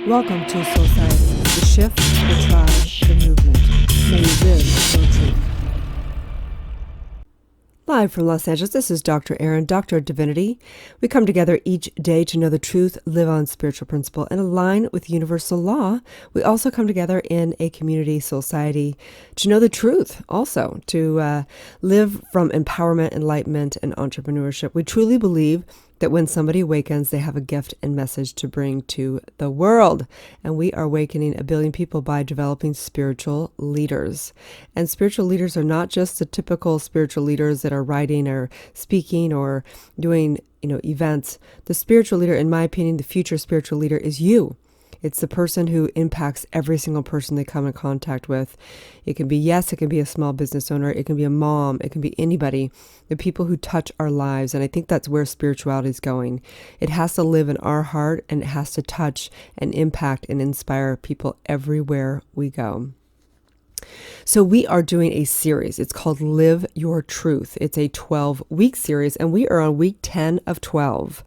Welcome to Soul Science, the shift, the tribe, the movement. May you live soul truth. Live from Los Angeles, this is Dr. Erin, Doctor of Divinity. We come together each day to know the truth, live on spiritual principle, and align with universal law. We also come together in a community society to know the truth, also to live from empowerment, enlightenment, and entrepreneurship. We truly believe that when somebody awakens, they have a gift and message to bring to the world. And we are awakening 1 billion people by developing spiritual leaders. And spiritual leaders are not just the typical spiritual leaders that are writing or speaking or doing, events. The spiritual leader, in my opinion, the future spiritual leader is you. It's the person who impacts every single person they come in contact with. It can be a small business owner. It can be a mom. It can be anybody. The people who touch our lives. And I think that's where spirituality is going. It has to live in our heart, and it has to touch and impact and inspire people everywhere we go. So we are doing a series. It's called Live Your Truth. It's a 12-week series, and we are on week 10 of 12.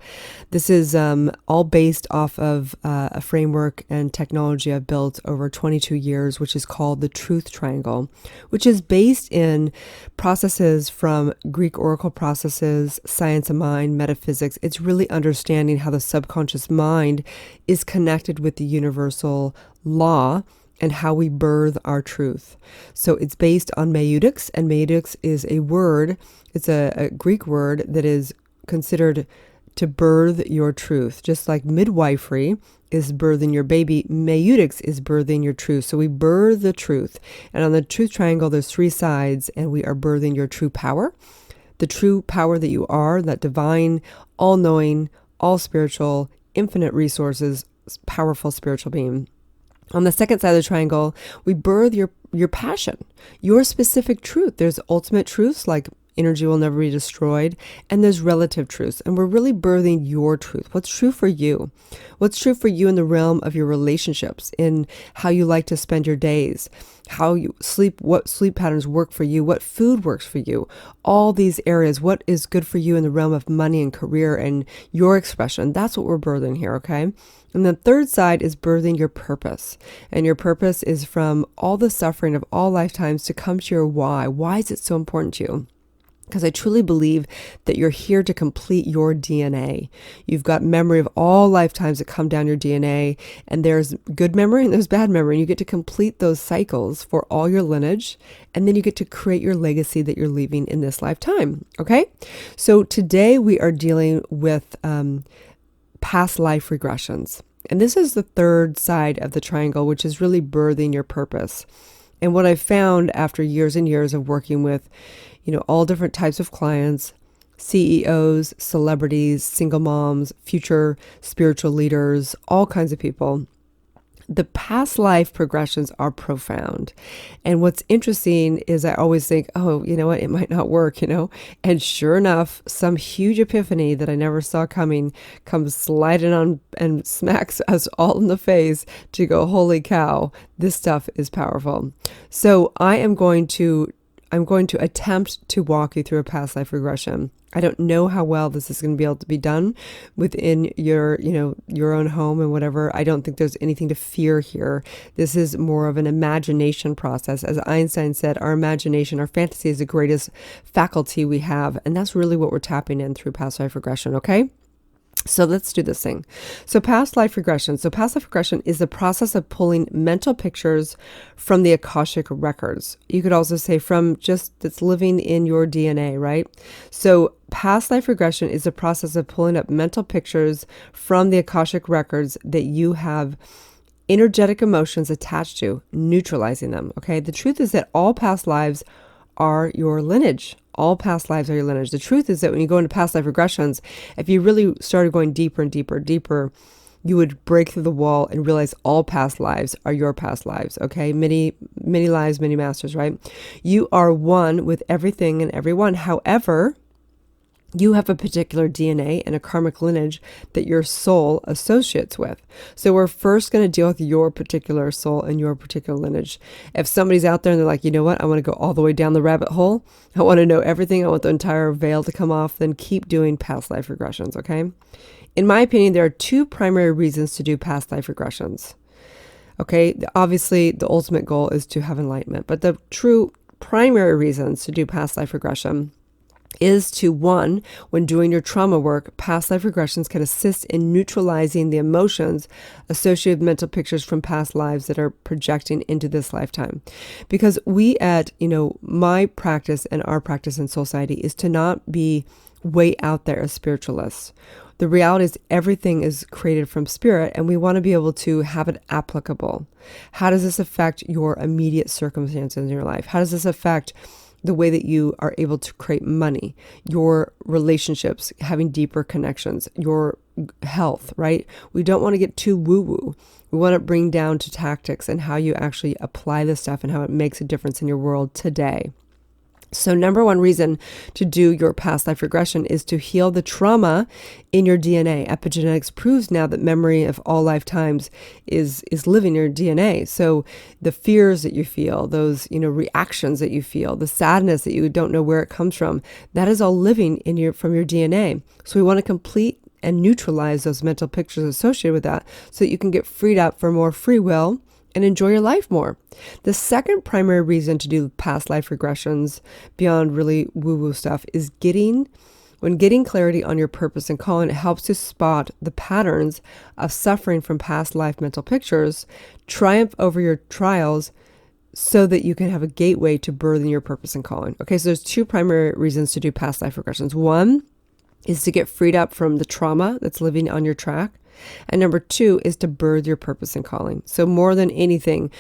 This is all based off of a framework and technology I've built over 22 years, which is called the Truth Triangle, which is based in processes from Greek oracle processes, science of mind, metaphysics. It's really understanding how the subconscious mind is connected with the universal law and how we birth our truth. So it's based on meutics, and meutics is a word, it's a Greek word that is considered to birth your truth. Just like midwifery is birthing your baby, meutics is birthing your truth. So we birth the truth. And on the truth triangle, there's 3 sides, and we are birthing your true power, the true power that you are, that divine, all-knowing, all-spiritual, infinite resources, powerful spiritual being. On the second side of the triangle, we birth your passion, your specific truth. There's ultimate truths like energy will never be destroyed, and there's relative truths. And we're really birthing your truth. What's true for you? What's true for you in the realm of your relationships, in how you like to spend your days, how you sleep, what sleep patterns work for you, what food works for you, all these areas, what is good for you in the realm of money and career and your expression. That's what we're birthing here, okay? And the third side is birthing your purpose. And your purpose is from all the suffering of all lifetimes to come to your why. Why is it so important to you? Because I truly believe that you're here to complete your DNA. You've got memory of all lifetimes that come down your DNA, and there's good memory and there's bad memory, and you get to complete those cycles for all your lineage, and then you get to create your legacy that you're leaving in this lifetime, okay? So today we are dealing with past life regressions. And this is the third side of the triangle, which is really birthing your purpose. And what I've found after years and years of working with all different types of clients, CEOs, celebrities, single moms, future spiritual leaders, all kinds of people, the past life progressions are profound. And what's interesting is I always think, oh, you know what, it might not work, And sure enough, some huge epiphany that I never saw coming comes sliding on and smacks us all in the face to go, holy cow, this stuff is powerful. So I'm going to attempt to walk you through a past life regression. I don't know how well this is going to be able to be done within your own home and whatever. I don't think there's anything to fear here. This is more of an imagination process. As Einstein said, our imagination, our fantasy is the greatest faculty we have. And that's really what we're tapping in through past life regression, okay? So let's do this thing. So past life regression. So past life regression is the process of pulling mental pictures from the Akashic records. You could also say from just that's living in your DNA, right? So past life regression is the process of pulling up mental pictures from the Akashic records that you have energetic emotions attached to, neutralizing them, okay? The truth is that all past lives are your lineage. All past lives are your lineage. The truth is that when you go into past life regressions, if you really started going deeper and deeper and deeper, you would break through the wall and realize all past lives are your past lives, okay? Many lives, many masters, right? You are one with everything and everyone. However, you have a particular DNA and a karmic lineage that your soul associates with. So we're first going to deal with your particular soul and your particular lineage. If somebody's out there and they're like, you know what, I want to go all the way down the rabbit hole. I want to know everything. I want the entire veil to come off. Then keep doing past life regressions, okay? in my opinion, there are two primary reasons to do past life regressions. Okay, obviously the ultimate goal is to have enlightenment, but the true primary reasons to do past life regression is to, one, when doing your trauma work, past life regressions can assist in neutralizing the emotions associated with mental pictures from past lives that are projecting into this lifetime. Because we at, my practice and our practice in society is to not be way out there as spiritualists. The reality is everything is created from spirit, and we want to be able to have it applicable. How does this affect your immediate circumstances in your life? How does this affect the way that you are able to create money, your relationships, having deeper connections, your health, right? We don't want to get too woo-woo. We want to bring down to tactics and how you actually apply this stuff and how it makes a difference in your world today. So number one reason to do your past life regression is to heal the trauma in your DNA. Epigenetics proves now that memory of all lifetimes is living in your DNA. So the fears that you feel, those, reactions that you feel, the sadness that you don't know where it comes from, that is all living from your DNA. So we want to complete and neutralize those mental pictures associated with that so that you can get freed up for more free will and enjoy your life more. The second primary reason to do past life regressions beyond really woo-woo stuff is when getting clarity on your purpose and calling, it helps to spot the patterns of suffering from past life mental pictures, triumph over your trials so that you can have a gateway to birthing your purpose and calling. Okay, so there's two primary reasons to do past life regressions. One is to get freed up from the trauma that's living on your track. And number two is to birth your purpose and calling. So more than anything,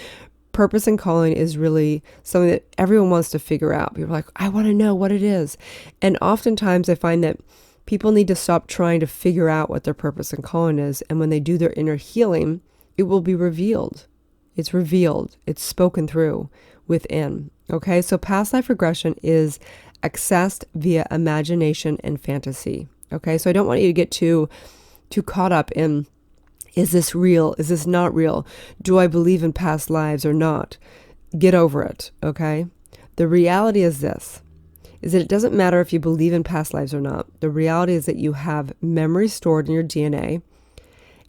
purpose and calling is really something that everyone wants to figure out. People are like, I want to know what it is. And oftentimes I find that people need to stop trying to figure out what their purpose and calling is. And when they do their inner healing, it will be revealed. It's revealed. It's spoken through within. Okay, so past life regression is accessed via imagination and fantasy. Okay, so I don't want you to get too caught up in, is this real? Is this not real? Do I believe in past lives or not? Get over it, okay? The reality is this, is that it doesn't matter if you believe in past lives or not. The reality is that you have memory stored in your DNA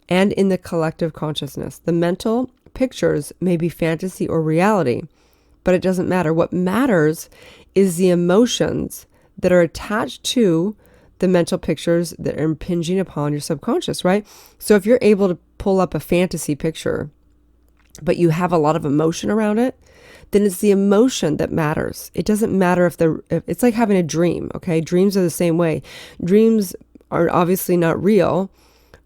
and in the collective consciousness. The mental pictures may be fantasy or reality, but it doesn't matter. What matters is the emotions that are attached to the mental pictures that are impinging upon your subconscious, right? So if you're able to pull up a fantasy picture, but you have a lot of emotion around it, then it's the emotion that matters. It doesn't matter if it's like having a dream, okay? Dreams are the same way. Dreams are obviously not real,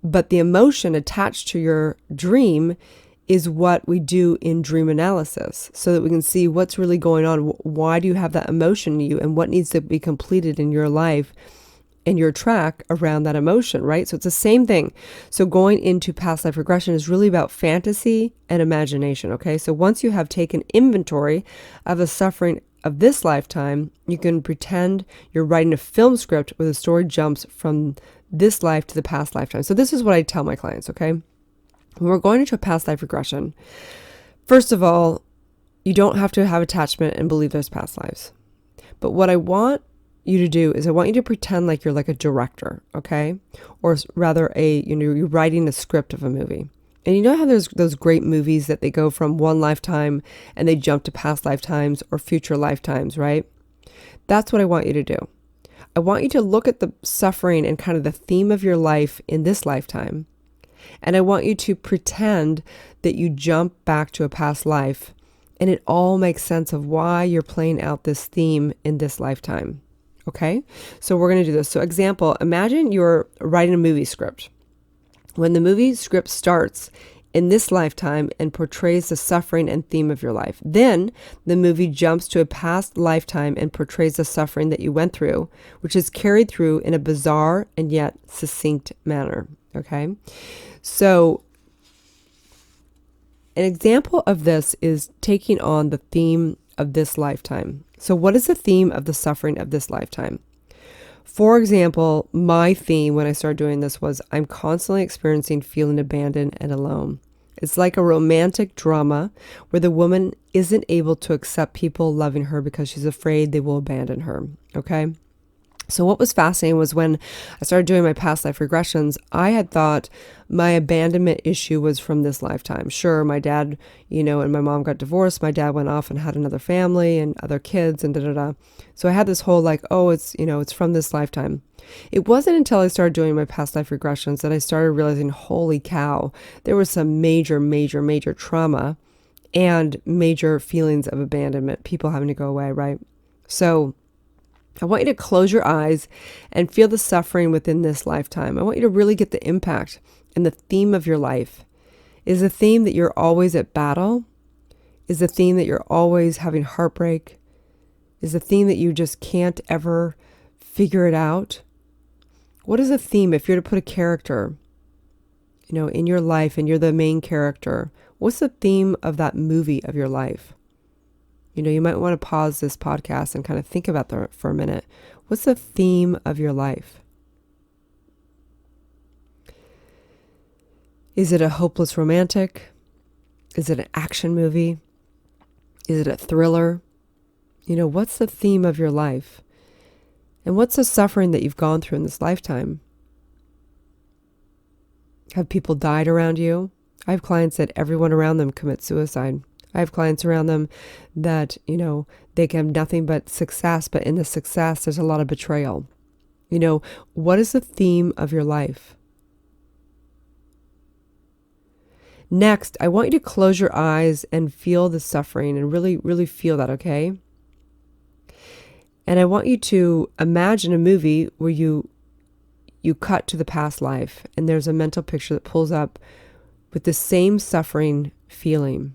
but the emotion attached to your dream is what we do in dream analysis so that we can see what's really going on. Why do you have that emotion in you and what needs to be completed in your life and your track around that emotion, right? So it's the same thing. So going into past life regression is really about fantasy and imagination, okay? So once you have taken inventory of the suffering of this lifetime, you can pretend you're writing a film script where the story jumps from this life to the past lifetime. So this is what I tell my clients, okay? When we're going into a past life regression, first of all, you don't have to have attachment and believe there's past lives. But what I want you to do is I want you to pretend like you're like a director, okay? Or rather you're writing a script of a movie. And you know how there's those great movies that they go from one lifetime and they jump to past lifetimes or future lifetimes, right? That's what I want you to do. I want you to look at the suffering and kind of the theme of your life in this lifetime. And I want you to pretend that you jump back to a past life and it all makes sense of why you're playing out this theme in this lifetime. Okay, so we're going to do this. So example, imagine you're writing a movie script. When the movie script starts in this lifetime and portrays the suffering and theme of your life, then the movie jumps to a past lifetime and portrays the suffering that you went through, which is carried through in a bizarre and yet succinct manner. Okay, so an example of this is taking on the theme of this lifetime. So what is the theme of the suffering of this lifetime? For example, my theme when I started doing this was I'm constantly experiencing feeling abandoned and alone. It's like a romantic drama where the woman isn't able to accept people loving her because she's afraid they will abandon her. Okay? So what was fascinating was when I started doing my past life regressions, I had thought my abandonment issue was from this lifetime. Sure, my dad, and my mom got divorced. My dad went off and had another family and other kids and da-da-da. So I had this whole it's from this lifetime. It wasn't until I started doing my past life regressions that I started realizing, holy cow, there was some major, major, major trauma and major feelings of abandonment, people having to go away, right? So I want you to close your eyes and feel the suffering within this lifetime. I want you to really get the impact and the theme of your life. Is the theme that you're always at battle? Is the theme that you're always having heartbreak? Is the theme that you just can't ever figure it out? What is the theme if you're to put a character, in your life and you're the main character? What's the theme of that movie of your life? You might want to pause this podcast and kind of think about that for a minute. What's the theme of your life? Is it a hopeless romantic? Is it an action movie? Is it a thriller? What's the theme of your life? And what's the suffering that you've gone through in this lifetime? Have people died around you? I have clients that everyone around them commits suicide. I have clients around them that, they can have nothing but success, but in the success, there's a lot of betrayal. What is the theme of your life? Next, I want you to close your eyes and feel the suffering and really, really feel that, okay? And I want you to imagine a movie where you cut to the past life and there's a mental picture that pulls up with the same suffering feeling.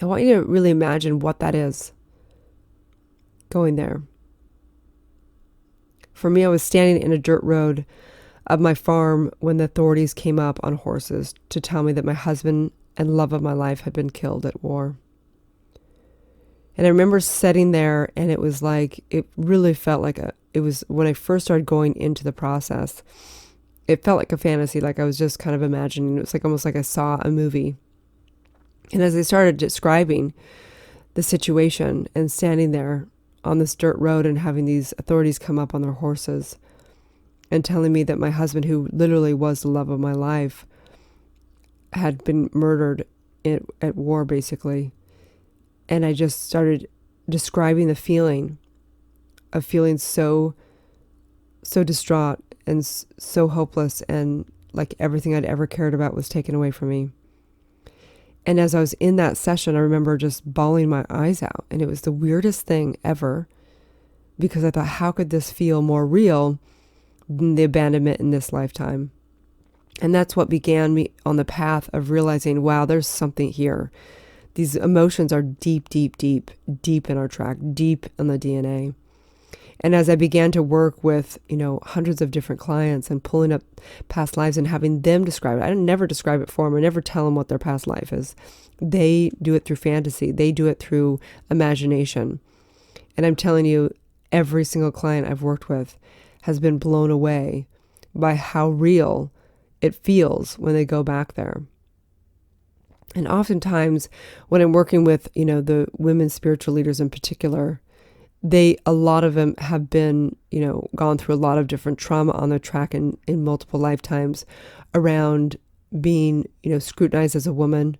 I want you to really imagine what that is going there. For me, I was standing in a dirt road of my farm when the authorities came up on horses to tell me that my husband and love of my life had been killed at war. And I remember sitting there and it was like, it really felt like it was when I first started going into the process, it felt like a fantasy, like I was just kind of imagining. It was like almost like I saw a movie. And as I started describing the situation and standing there on this dirt road and having these authorities come up on their horses and telling me that my husband, who literally was the love of my life, had been murdered at war, basically. And I just started describing the feeling of feeling so distraught and so hopeless, and like everything I'd ever cared about was taken away from me. And as I was in that session, I remember just bawling my eyes out. And it was the weirdest thing ever, because I thought, how could this feel more real than the abandonment in this lifetime? And that's what began me on the path of realizing, wow, there's something here. These emotions are deep, deep, deep, deep in our track, deep in the DNA. And as I began to work with, hundreds of different clients and pulling up past lives and having them describe it, I never describe it for them. I never tell them what their past life is. They do it through fantasy. They do it through imagination. And I'm telling you, every single client I've worked with has been blown away by how real it feels when they go back there. And oftentimes when I'm working with, the women spiritual leaders in particular, a lot of them have been, gone through a lot of different trauma on their track in multiple lifetimes around being, scrutinized as a woman,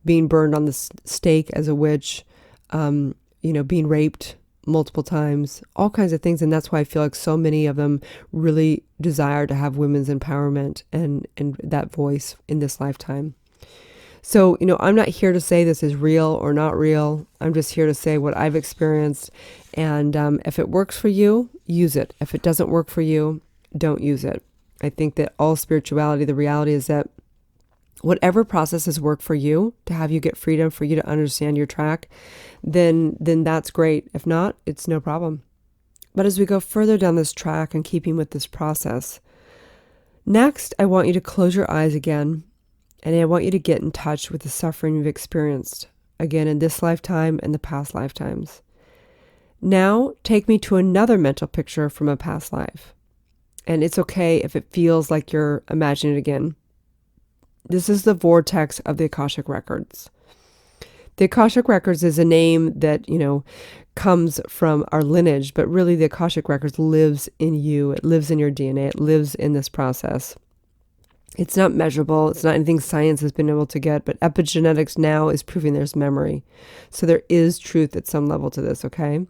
being burned on the stake as a witch, being raped multiple times, all kinds of things. And that's why I feel like so many of them really desire to have women's empowerment and that voice in this lifetime. So, I'm not here to say this is real or not real. I'm just here to say what I've experienced. And if it works for you, use it. If it doesn't work for you, don't use it. I think that all spirituality, the reality is that whatever processes work for you to have you get freedom, for you to understand your track, then that's great. If not, it's no problem. But as we go further down this track and keeping with this process, next, I want you to close your eyes again. And I want you to get in touch with the suffering you've experienced, again, in this lifetime and the past lifetimes. Now, take me to another mental picture from a past life. And it's okay if it feels like you're imagining it again. This is the vortex of the Akashic Records. The Akashic Records is a name that, comes from our lineage, but really the Akashic Records lives in you. It lives in your DNA. It lives in this process. It's not measurable. It's not anything science has been able to get, but epigenetics now is proving there's memory. So there is truth at some level to this, okay?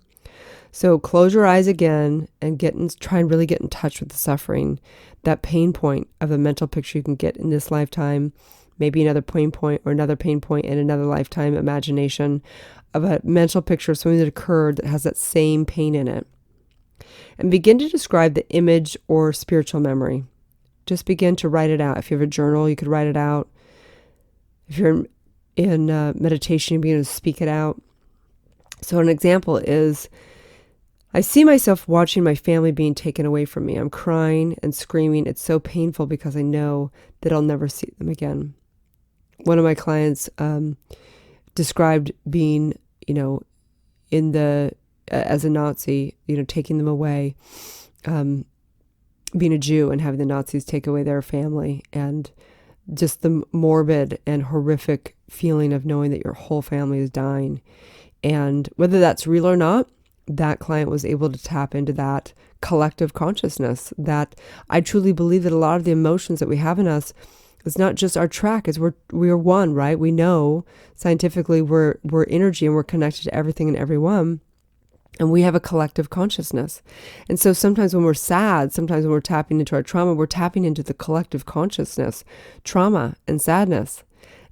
So close your eyes again and try and really get in touch with the suffering, that pain point of a mental picture you can get in this lifetime, maybe another pain point or another pain point in another lifetime, imagination of a mental picture of something that occurred that has that same pain in it. And begin to describe the image or spiritual memory. Just begin to write it out. If you have a journal, you could write it out. If you're in meditation, you begin to speak it out. So an example is, I see myself watching my family being taken away from me. I'm crying and screaming. It's so painful because I know that I'll never see them again. One of my clients described being, in as a Nazi, taking them away, being a Jew and having the Nazis take away their family, and just the morbid and horrific feeling of knowing that your whole family is dying. And whether that's real or not, that client was able to tap into that collective consciousness, that I truly believe that a lot of the emotions that we have in us is not just our track, is we are one, right? We know scientifically we're energy and we're connected to everything and everyone. And we have a collective consciousness. And so sometimes when we're sad, sometimes when we're tapping into our trauma, we're tapping into the collective consciousness, trauma and sadness.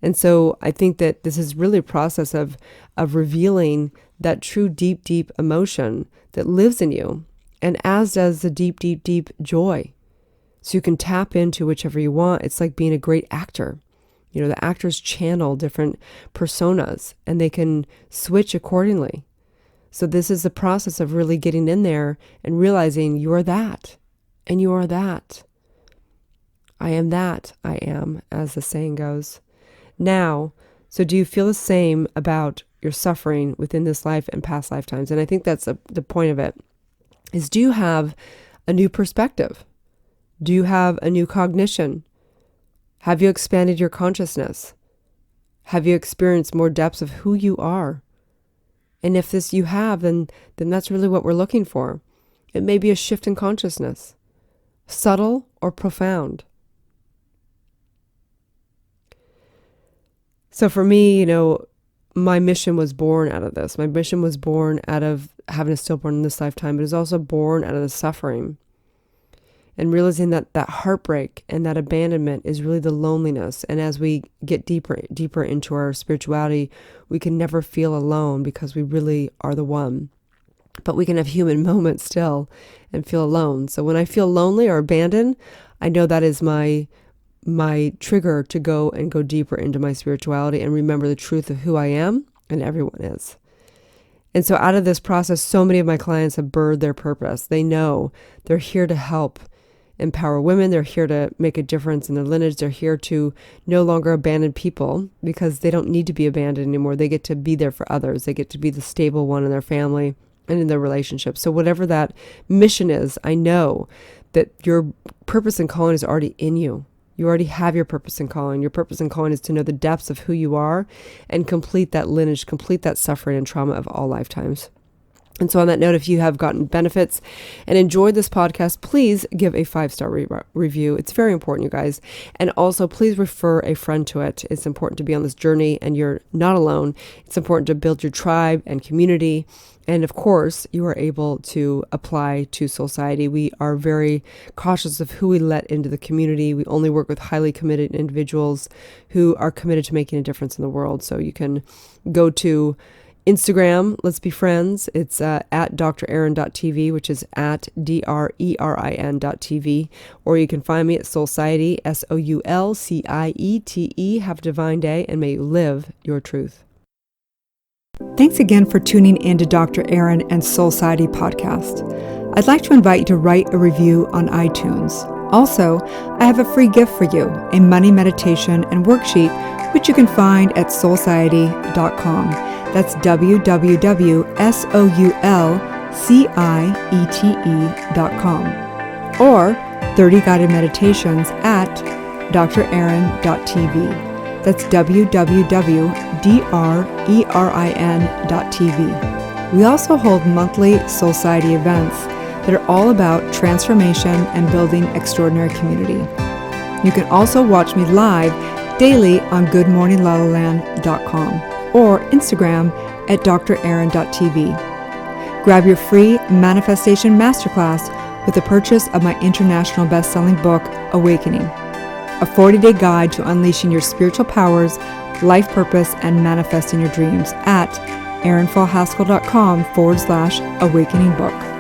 And so I think that this is really a process of revealing that true deep, deep emotion that lives in you. And as does the deep, deep, deep joy. So you can tap into whichever you want. It's like being a great actor. The actors channel different personas and they can switch accordingly. So this is the process of really getting in there and realizing you are that, and you are that. I am that, I am, as the saying goes. Now, so do you feel the same about your suffering within this life and past lifetimes? And I think that's the point of it, is do you have a new perspective? Do you have a new cognition? Have you expanded your consciousness? Have you experienced more depths of who you are? And if this you have, then that's really what we're looking for. It may be a shift in consciousness, subtle or profound. So for me, my mission was born out of this. My mission was born out of having a stillborn in this lifetime, but it's also born out of the suffering. And realizing that heartbreak and that abandonment is really the loneliness. And as we get deeper into our spirituality, we can never feel alone because we really are the one. But we can have human moments still and feel alone. So when I feel lonely or abandoned, I know that is my trigger to go deeper into my spirituality and remember the truth of who I am and everyone is. And so out of this process, so many of my clients have birthed their purpose. They know they're here to help empower women. They're here to make a difference in their lineage. They're here to no longer abandon people because they don't need to be abandoned anymore. They get to be there for others. They get to be the stable one in their family and in their relationship. So whatever that mission is, I know that your purpose and calling is already in you. You already have your purpose and calling. Your purpose and calling is to know the depths of who you are and complete that lineage, complete that suffering and trauma of all lifetimes. And so on that note, if you have gotten benefits and enjoyed this podcast, please give a 5-star review. It's very important, you guys. And also, please refer a friend to it. It's important to be on this journey and you're not alone. It's important to build your tribe and community. And of course, you are able to apply to Soulciety. We are very cautious of who we let into the community. We only work with highly committed individuals who are committed to making a difference in the world. So you can go to Instagram, let's be friends. It's at drerin.tv, which is at drein.tv. Or you can find me at Soulciety, SOULCIETE. Have a divine day and may you live your truth. Thanks again for tuning in to Dr. Erin and Soulciety podcast. I'd like to invite you to write a review on iTunes. Also, I have a free gift for you, a money meditation and worksheet, which you can find at soulciety.com. That's www.soulciete.com. Or 30 guided meditations at drerin.tv. That's www.drein.tv. We also hold monthly Soulciety events that are all about transformation and building extraordinary community. You can also watch me live daily on goodmorninglalaland.com or Instagram at drein.tv. Grab your free Manifestation Masterclass with the purchase of my international best-selling book, Awakening, a 40-day guide to unleashing your spiritual powers, life purpose, and manifesting your dreams at erinfallhaskell.com/awakening book.